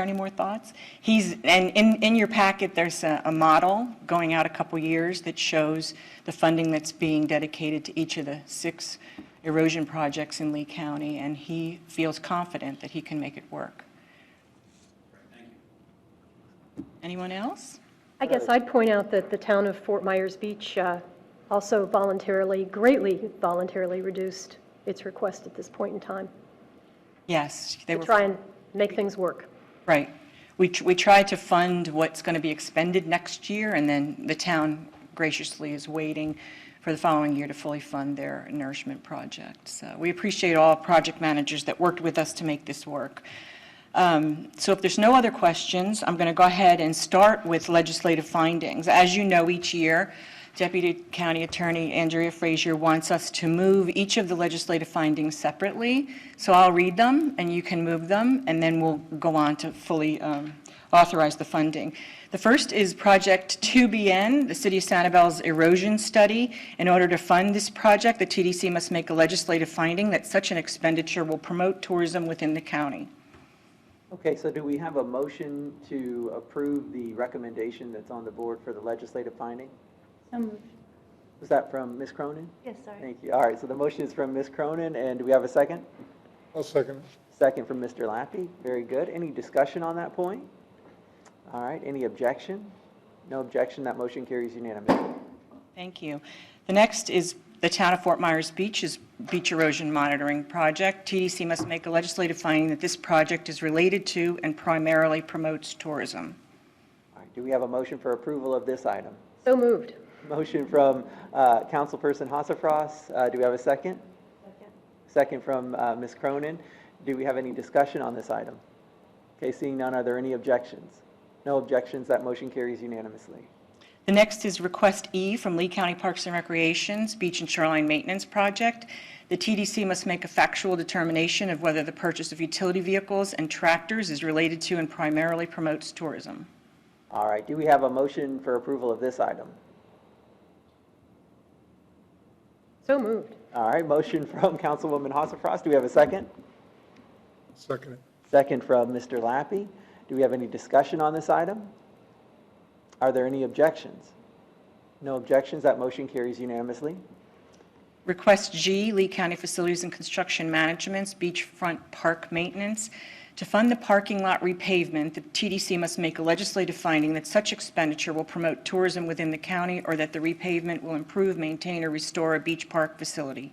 any more thoughts? And in your packet, there's a model going out a couple years that shows the funding that's being dedicated to each of the 6 erosion projects in Lee County, and he feels confident that he can make it work. Thank you. Anyone else? I guess I'd point out that the town of Fort Myers Beach also greatly voluntarily reduced its request at this point in time. Yes. To try and make things work. Right. We try to fund what's going to be expended next year, and then the town graciously is waiting for the following year to fully fund their nourishment project. So we appreciate all project managers that worked with us to make this work. So if there's no other questions, I'm going to go ahead and start with legislative findings. As you know, each year, Deputy County Attorney Andrea Frazier wants us to move each of the legislative findings separately. So I'll read them, and you can move them, and then we'll go on to fully authorize the funding. The first is Project 2BN, the City of Sanibel's erosion study. In order to fund this project, the TDC must make a legislative finding that such an expenditure will promote tourism within the county. Okay, so do we have a motion to approve the recommendation that's on the board for the legislative finding? So moved. Was that from Ms. Cronin? Yes, sorry. Thank you. All right, so the motion is from Ms. Cronin, and do we have a second? I'll second it. Second from Mr. Lappy. Very good. Any discussion on that point? All right, any objection? No objection, that motion carries unanimously. Thank you. The next is the Town of Fort Myers Beach's beach erosion monitoring project. TDC must make a legislative finding that this project is related to and primarily promotes tourism. All right, do we have a motion for approval of this item? So moved. Motion from Councilperson Hossafras. Do we have a second? Second. Second from Ms. Cronin. Do we have any discussion on this item? Okay, seeing none, are there any objections? No objections, that motion carries unanimously. The next is Request E from Lee County Parks and Recreation's Beach and Shoreline Maintenance Project. The TDC must make a factual determination of whether the purchase of utility vehicles and tractors is related to and primarily promotes tourism. All right, do we have a motion for approval of this item? So moved. All right, motion from Councilwoman Hossafras. Do we have a second? Second it. Second from Mr. Lappy. Do we have any discussion on this item? Are there any objections? No objections, that motion carries unanimously. Request G, Lee County Facilities and Construction Management's beachfront park maintenance. To fund the parking lot repavement, the TDC must make a legislative finding that such expenditure will promote tourism within the county or that the repavement will improve, maintain, or restore a beach park facility.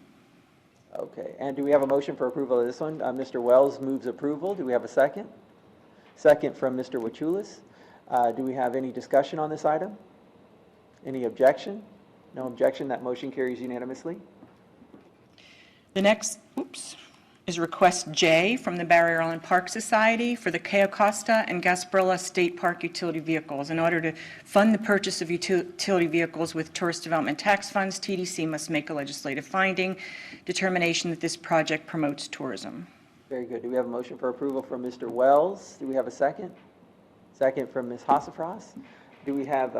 Okay, and do we have a motion for approval of this one? Mr. Wells moves approval. Do we have a second? second from Mr. Wachulis. Do we have any discussion on this item? Any objection? No objection, that motion carries unanimously. The next, is request J from the Barrier Island Park Society for the Cayo Costa and Gasparilla State Park utility vehicles. In order to fund the purchase of utility vehicles with tourist development tax funds, TDC must make a legislative finding determination that this project promotes tourism. Very good. Do we have a motion for approval from Mr. Wells? Do we have a second? Second from Ms. Hossafras. Do we have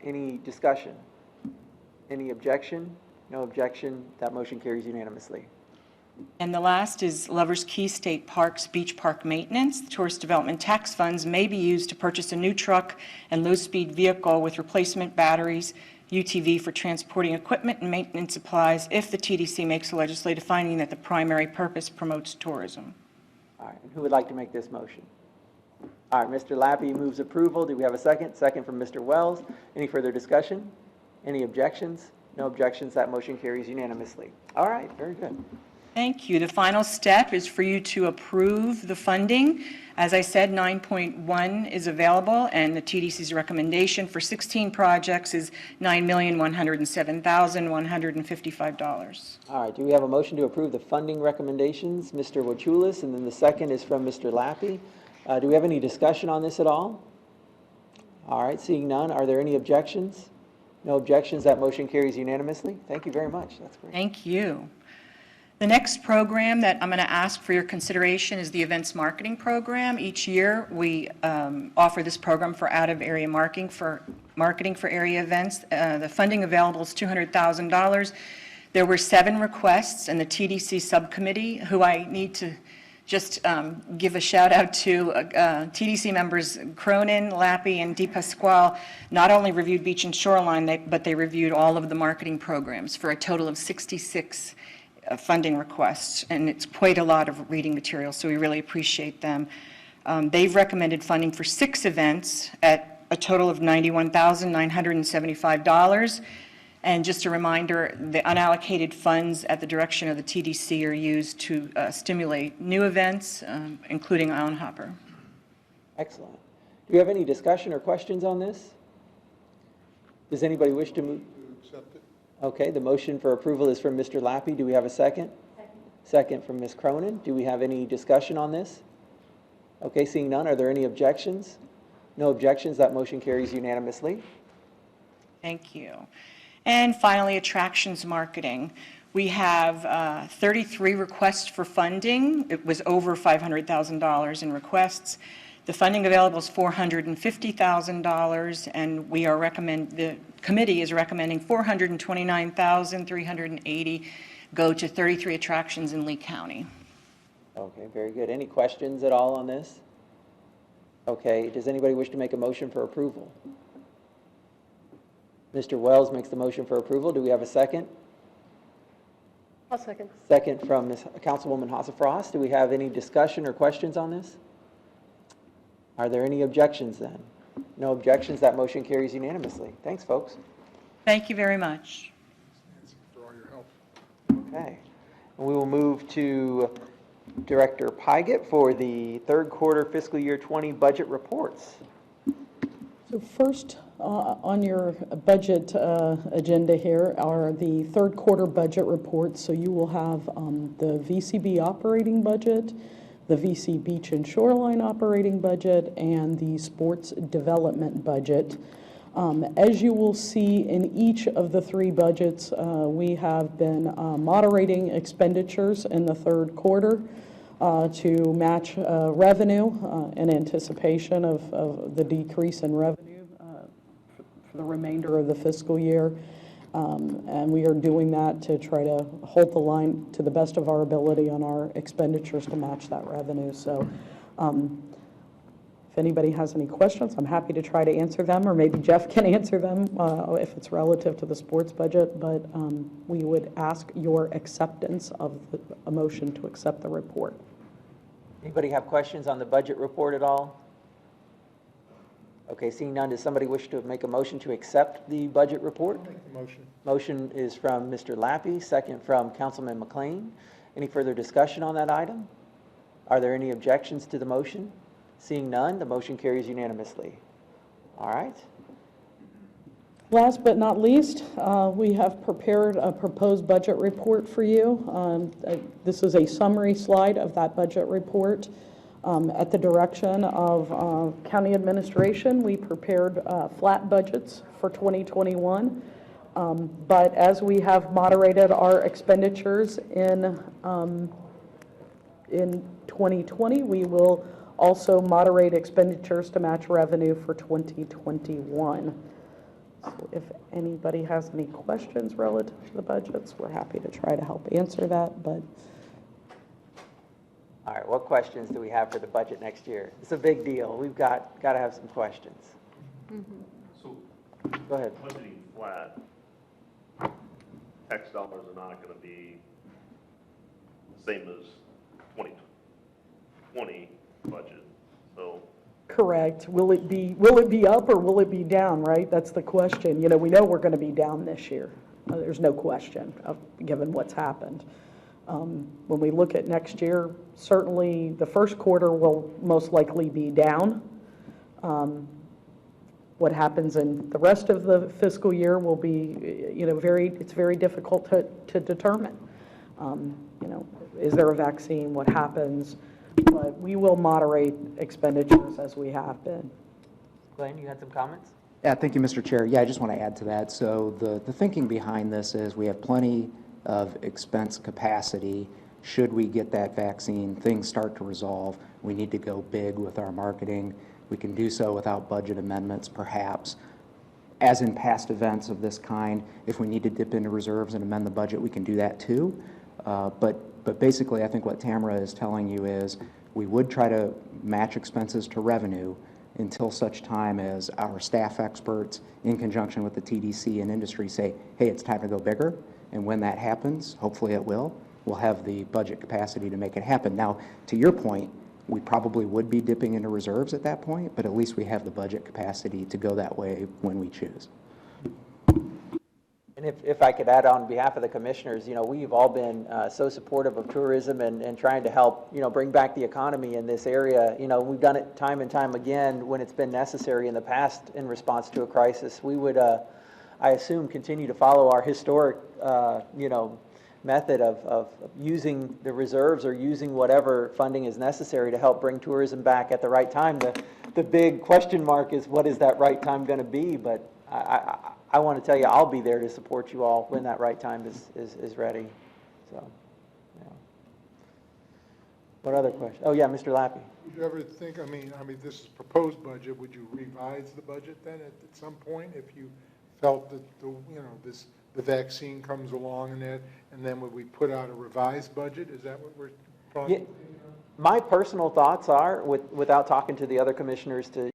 any discussion? Any objection? No objection. That motion carries unanimously. And the last is Lovers Key State Parks Beach Park Maintenance. The tourist development tax funds may be used to purchase a new truck and low-speed vehicle with replacement batteries, UTV for transporting equipment and maintenance supplies if the TDC makes a legislative finding that the primary purpose promotes tourism. All right, and who would like to make this motion? All right, Mr. Lappy moves approval. Do we have a second? Second from Mr. Wells. Any further discussion? Any objections? No objections. That motion carries unanimously. All right, very good. Thank you. The final step is for you to approve the funding. As I said, 9.1 is available, and the TDC's recommendation for 16 projects is $9,107,155. All right, do we have a motion to approve the funding recommendations? Mr. Wachulis, and then the second is from Mr. Lappy. Do we have any discussion on this at all? All right, seeing none, are there any objections? No objections. That motion carries unanimously. Thank you very much. That's great. Thank you. The next program that I'm going to ask for your consideration is the Events Marketing Program. Each year, we offer this program for out-of-area marketing for area events. The funding available is $200,000. There were 7 requests, and the TDC subcommittee, who I need to just give a shout out to, TDC members Cronin, Lappy, and DePasquale not only reviewed Beach and Shoreline, but they reviewed all of the marketing programs for a total of 66 funding requests, and it's quite a lot of reading material, so we really appreciate them. They've recommended funding for 6 events at a total of $91,975. And just a reminder, the unallocated funds at the direction of the TDC are used to stimulate new events, including Island Hopper. Excellent. Do you have any discussion or questions on this? Does anybody wish to move? Accept it. Okay, the motion for approval is from Mr. Lappy. Do we have a second? Second from Ms. Cronin. Do we have any discussion on this? Okay, seeing none, are there any objections? No objections. That motion carries unanimously. Thank you. And finally, attractions marketing. We have 33 requests for funding. It was over $500,000 in requests. The funding available is $450,000, and the committee is recommending $429,380 go to 33 attractions in Lee County. Okay, very good. Any questions at all on this? Okay, does anybody wish to make a motion for approval? Mr. Wells makes the motion for approval. Do we have a second? I'll second. Second from Councilwoman Hossafras. Do we have any discussion or questions on this? Are there any objections then? No objections. That motion carries unanimously. Thanks, folks. Thank you very much. For all your help. Okay. We will move to Director Pygott for the third quarter fiscal year 20 budget reports. So first, on your budget agenda here are the third quarter budget reports. So you will have the VCB operating budget, the VC Beach and Shoreline operating budget, and the sports development budget. As you will see in each of the 3 budgets, we have been moderating expenditures in the third quarter to match revenue in anticipation of the decrease in revenue for the remainder of the fiscal year. And we are doing that to try to hold the line to the best of our ability on our expenditures to match that revenue. So if anybody has any questions, I'm happy to try to answer them, or maybe Jeff can answer them if it's relative to the sports budget, but we would ask your acceptance of a motion to accept the report. Anybody have questions on the budget report at all? Okay, seeing none, does somebody wish to make a motion to accept the budget report? I'll make the motion. Motion is from Mr. Lappy, second from Councilman McLean. Any further discussion on that item? Are there any objections to the motion? Seeing none, the motion carries unanimously. All right. Last but not least, we have prepared a proposed budget report for you. This is a summary slide of that budget report. At the direction of county administration, we prepared flat budgets for 2021. But as we have moderated our expenditures in 2020, we will also moderate expenditures to match revenue for 2021. So if anybody has any questions relative to the budgets, we're happy to try to help answer that, but. All right, what questions do we have for the budget next year? It's a big deal. We've got to have some questions. So, Go ahead. budgeting flat, tax dollars are not going to be the same as 2020 budget, so. Correct. Will it be up or will it be down, right? That's the question. You know, we know we're going to be down this year. There's no question, given what's happened. When we look at next year, certainly the first quarter will most likely be down. What happens in the rest of the fiscal year will be, you know, it's very difficult to determine. You know, is there a vaccine? What happens? But we will moderate expenditures as we have been. Glenn, you had some comments? Yeah, thank you, Mr. Chair. Yeah, I just want to add to that. So the thinking behind this is we have plenty of expense capacity. Should we get that vaccine, things start to resolve, we need to go big with our marketing. We can do so without budget amendments, perhaps. As in past events of this kind, if we need to dip into reserves and amend the budget, we can do that too. But basically, I think what Tamara is telling you is we would try to match expenses to revenue until such time as our staff experts, in conjunction with the TDC and industry, say, hey, it's time to go bigger. And when that happens, hopefully it will, we'll have the budget capacity to make it happen. Now, to your point, we probably would be dipping into reserves at that point, but at least we have the budget capacity to go that way when we choose. And if I could add on behalf of the commissioners, you know, we've all been so supportive of tourism and trying to help, you know, bring back the economy in this area. You know, we've done it time and time again when it's been necessary in the past in response to a crisis. We would, I assume, continue to follow our historic, you know, method of using the reserves or using whatever funding is necessary to help bring tourism back at the right time. The big question mark is, what is that right time going to be? But I want to tell you, I'll be there to support you all when that right time is ready. So, yeah. What other question? Oh, yeah, Mr. Lappy. Would you ever think, I mean, this is proposed budget, would you revise the budget then at some point if you felt that, the vaccine comes along and then would we put out a revised budget? Is that what we're talking about? My personal thoughts are, without talking to the other commissioners to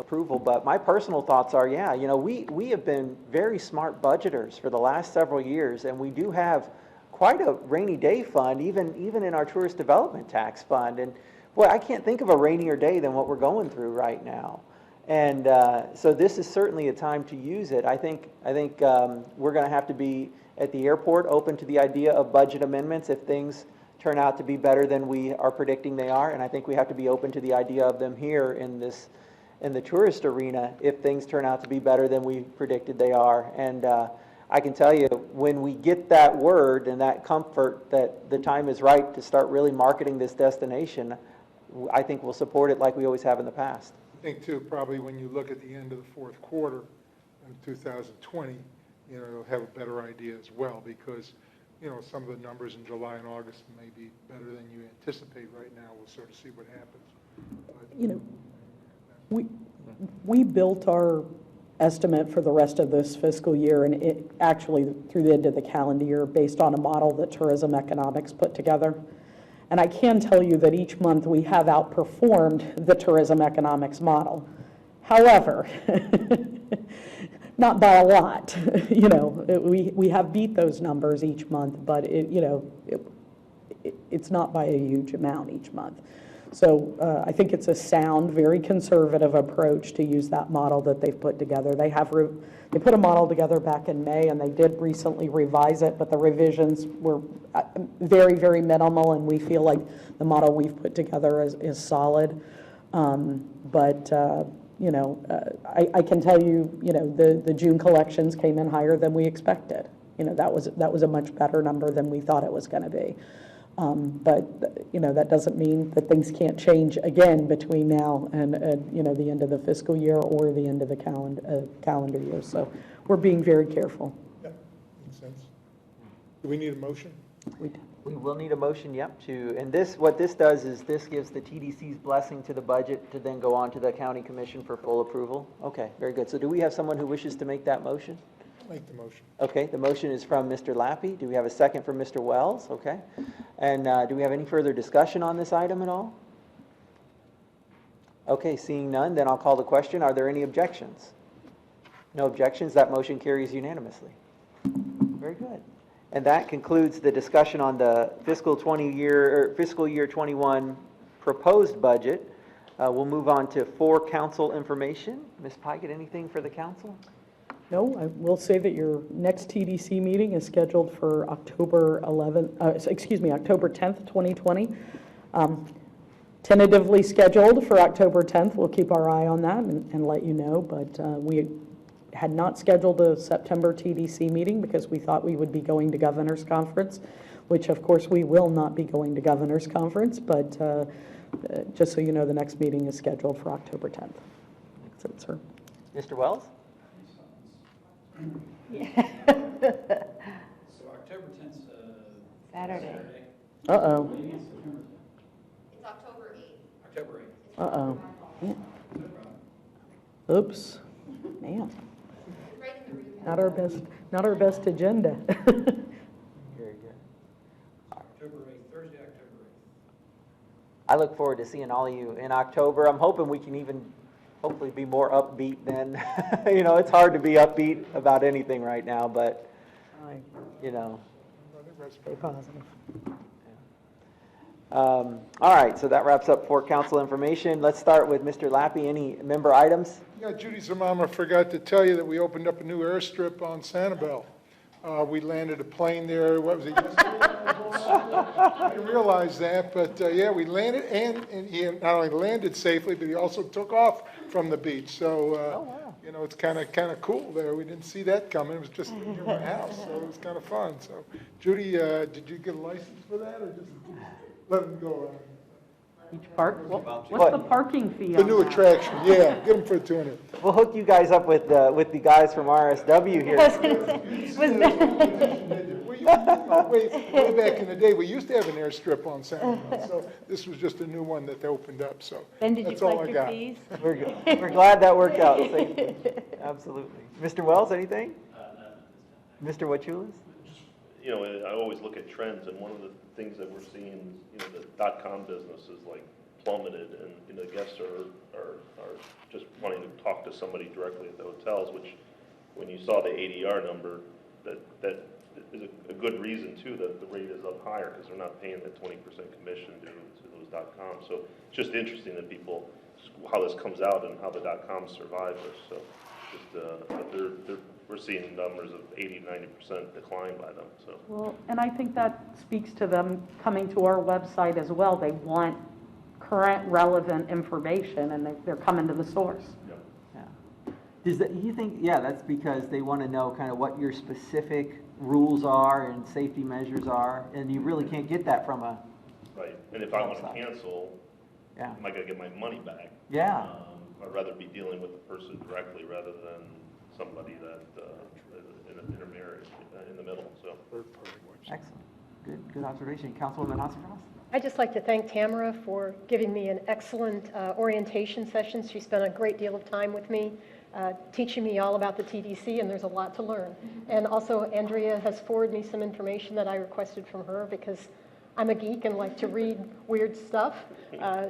approval, but my personal thoughts are, yeah, you know, we have been very smart budgeters for the last several years, and we do have quite a rainy day fund, even in our tourist development tax fund. And boy, I can't think of a rainier day than what we're going through right now. And so this is certainly a time to use it. I think we're going to have to be at the airport open to the idea of budget amendments if things turn out to be better than we are predicting they are. And I think we have to be open to the idea of them here in the tourist arena if things turn out to be better than we predicted they are. And I can tell you, when we get that word and that comfort that the time is right to start really marketing this destination, I think we'll support it like we always have in the past. I think too, probably when you look at the end of the fourth quarter in 2020, you know, you'll have a better idea as well, because, you know, some of the numbers in July and August may be better than you anticipate right now. We'll sort of see what happens. But, You know, we built our estimate for the rest of this fiscal year, and it actually through the end of the calendar year, based on a model that Tourism Economics put together. And I can tell you that each month we have outperformed the Tourism Economics model. However, not by a lot. You know, we have beat those numbers each month, but it's not by a huge amount each month. So I think it's a sound, very conservative approach to use that model that they've put together. They put a model together back in May, and they did recently revise it, but the revisions were very, very minimal, and we feel like the model we've put together is solid. But, you know, I can tell you, you know, the June collections came in higher than we expected. You know, that was a much better number than we thought it was going to be. But, you know, that doesn't mean that things can't change again between now and you know, the end of the fiscal year or the end of the calendar year. So we're being very careful. Yep, makes sense. Do we need a motion? We will need a motion, yep, and what this does is this gives the TDC's blessing to the budget to then go on to the county commission for full approval. Okay, very good. So do we have someone who wishes to make that motion? Make the motion. Okay, the motion is from Mr. Lappy. Do we have a second from Mr. Wells? Okay. And do we have any further discussion on this item at all? Okay, seeing none, then I'll call the question. Are there any objections? No objections. That motion carries unanimously. Very good. And that concludes the discussion on the fiscal year 21 proposed budget. We'll move on to council information. Ms. Pikett, anything for the council? No, I will say that your next TDC meeting is scheduled for October 10th, 2020. Tentatively scheduled for October 10th. We'll keep our eye on that and let you know, but we had not scheduled a September TDC meeting because we thought we would be going to Governor's Conference, which of course we will not be going to Governor's Conference, but just so you know, the next meeting is scheduled for October 10th. That's it, sir. Mr. Wells? So October 10th, Saturday. Uh-oh. It's October 8th. October 8th. Uh-oh. Yeah. No problem. Oops. Man. Right in the recap. Not our best agenda. Very good. October 8th, Thursday, October 8th. I look forward to seeing all of you in October. I'm hoping we can even hopefully be more upbeat than, you know, it's hard to be upbeat about anything right now, but, you know. Stay positive. All right, so that wraps up for council information. Let's start with Mr. Lappy. Any member items? Yeah, Judy Zamama forgot to tell you that we opened up a new airstrip on Sanibel. We landed a plane there, what was it, yesterday? I didn't realize that, but yeah, we landed, and he not only landed safely, but he also took off from the beach. So, you know, it's kind of cool there. We didn't see that coming. It was just near my house, so it was kind of fun. So, Judy, did you get a license for that, or just let him go around? Each park? What's the parking fee The on new that? attraction, yeah, get him for 200. We'll hook you guys up with the guys from RSW here. I was going to say, was that? Way back in the day, we used to have an airstrip on Sanibel, so this was just a new one that they opened up, so Then did you that's all I collect your got. fees? We're good. We're glad that worked out safely. Absolutely. Mr. Wells, anything? Mr. Wachulis? You know, I always look at trends, and one of the things that we're seeing, you know, the .com business is like plummeted, and, you know, guests are just wanting to talk to somebody directly at the hotels, which, when you saw the ADR number, that is a good reason too that the rate is up higher, because they're not paying that 20% commission to those .com. So it's just interesting that people, how this comes out and how the .com survive this. So just we're seeing numbers of 80-90% decline by them. So. Well, and I think that speaks to them coming to our website as well. They want current, relevant information, and they're coming to the source. Yep. Yeah. You think, yeah, that's because they want to know kind of what your specific rules are and safety measures are, and you really can't get that from a... Right, and if I want to cancel, yeah, am I going to get my money back? Yeah. I'd rather be dealing with the person directly rather than somebody that, in an intermediary, in the middle, so. Excellent. Good observation. Councilwoman Hasselhoff? I'd just like to thank Tamara for giving me an excellent orientation session. She spent a great deal of time with me, teaching me all about the TDC, and there's a lot to learn. And also, Andrea has forwarded me some information that I requested from her because I'm a geek and like to read weird stuff.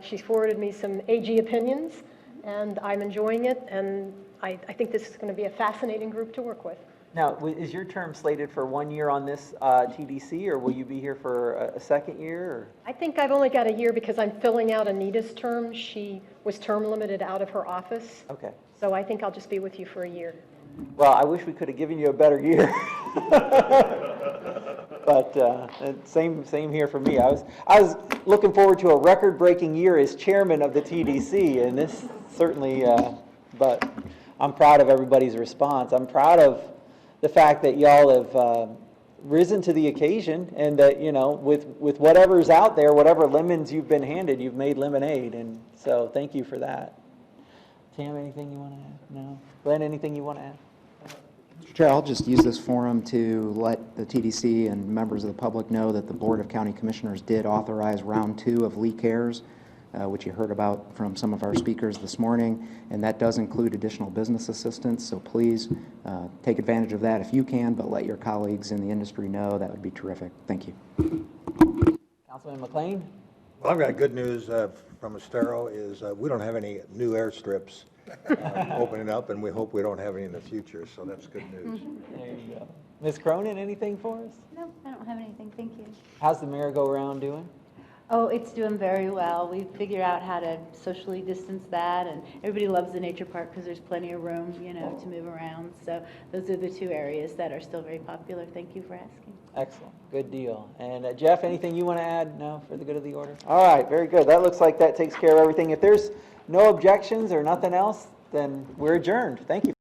She's forwarded me some AG opinions, and I'm enjoying it, and I think this is going to be a fascinating group to work with. Now, is your term slated for 1 year on this TDC, or will you be here for a second year? Or? I think I've only got a year because I'm filling out Anita's term. She was term limited out of her office. Okay. So I think I'll just be with you for a year. Well, I wish we could have given you a better year. But same here for me. I was looking forward to a record-breaking year as chairman of the TDC, and this certainly, but I'm proud of everybody's response. I'm proud of the fact that y'all have risen to the occasion, and that, you know, with whatever's out there, whatever lemons you've been handed, you've made lemonade, and so thank you for that. Tam, anything you want to add? No? Glenn, anything you want to add? Chair, I'll just use this forum to let the TDC and members of the public know that the Board of County Commissioners did authorize round 2 of Lee Cares, which you heard about from some of our speakers this morning, and that does include additional business assistance, so please take advantage of that if you can, but let your colleagues in the industry know. That would be terrific. Thank you. Councilman McLean? Well, I've got good news from Estero is we don't have any new airstrips opening up, and we hope we don't have any in the future, so that's good news. There you go. Ms. Cronin, anything for us? No, I don't have anything, thank you. How's the merry-go-round doing? Oh, it's doing very well. We've figured out how to socially distance that, and everybody loves the nature park because there's plenty of room, you know, to move around. So those are the 2 areas that are still very popular. Thank you for asking. Excellent, good deal. And Jeff, anything you want to add? No, for the good of the order? All right, very good. That looks like that takes care of everything. If there's no objections or nothing else, then we're adjourned. Thank you.